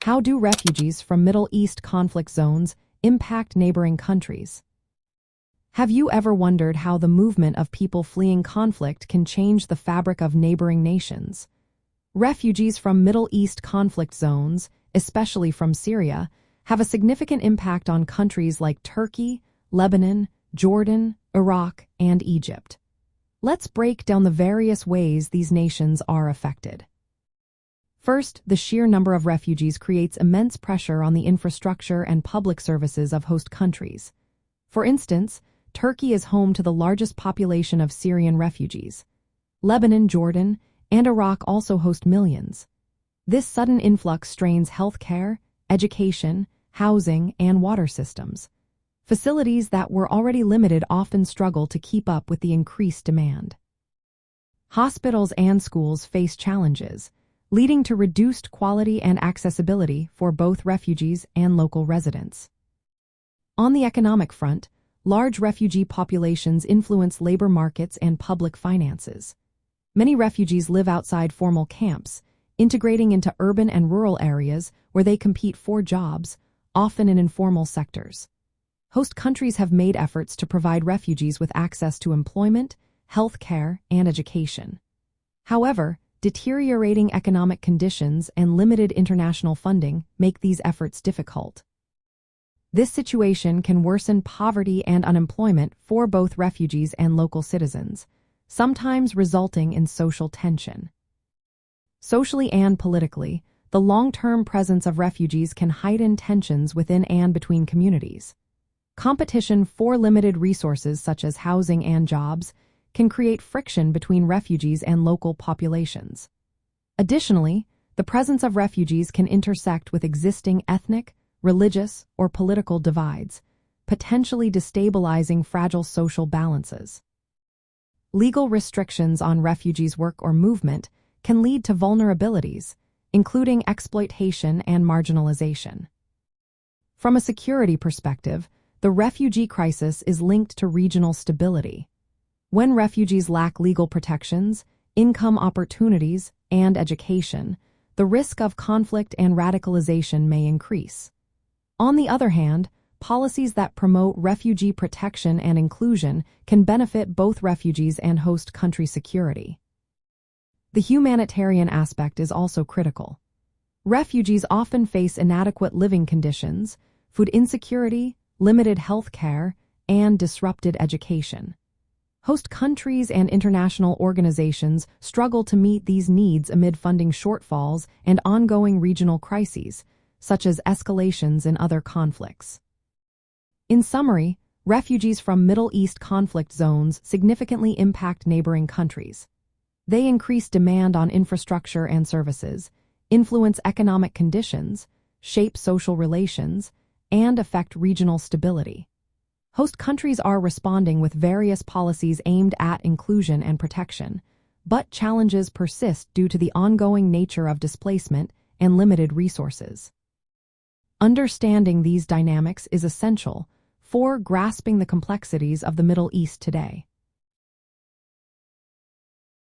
How do refugees from Middle East conflict zones impact neighboring countries? Have you ever wondered how the movement of people fleeing conflict can change the fabric of neighboring nations? Refugees from Middle East conflict zones, especially from Syria, have a significant impact on countries like Turkey, Lebanon, Jordan, Iraq, and Egypt. Let's break down the various ways these nations are affected. First, the sheer number of refugees creates immense pressure on the infrastructure and public services of host countries. For instance, Turkey is home to the largest population of Syrian refugees. Lebanon, Jordan, and Iraq also host millions. This sudden influx strains healthcare, education, housing, and water systems. Facilities that were already limited often struggle to keep up with the increased demand. Hospitals and schools face challenges, leading to reduced quality and accessibility for both refugees and local residents. On the economic front, large refugee populations influence labor markets and public finances. Many refugees live outside formal camps, integrating into urban and rural areas where they compete for jobs, often in informal sectors. Host countries have made efforts to provide refugees with access to employment, health care, and education. However, deteriorating economic conditions and limited international funding make these efforts difficult. This situation can worsen poverty and unemployment for both refugees and local citizens, sometimes resulting in social tension. Socially and politically, the long-term presence of refugees can heighten tensions within and between communities. Competition for limited resources such as housing and jobs can create friction between refugees and local populations. Additionally, the presence of refugees can intersect with existing ethnic, religious, or political divides, potentially destabilizing fragile social balances. Legal restrictions on refugees' work or movement can lead to vulnerabilities, including exploitation and marginalization. From a security perspective, the refugee crisis is linked to regional stability. When refugees lack legal protections, income opportunities, and education, the risk of conflict and radicalization may increase. On the other hand, policies that promote refugee protection and inclusion can benefit both refugees and host country security. The humanitarian aspect is also critical. Refugees often face inadequate living conditions, food insecurity, limited health care, and disrupted education. Host countries and international organizations struggle to meet these needs amid funding shortfalls and ongoing regional crises, such as escalations in other conflicts. In summary, refugees from Middle East conflict zones significantly impact neighboring countries. They increase demand on infrastructure and services, influence economic conditions, shape social relations, and affect regional stability. Host countries are responding with various policies aimed at inclusion and protection, but challenges persist due to the ongoing nature of displacement and limited resources. Understanding these dynamics is essential for grasping the complexities of the Middle East today.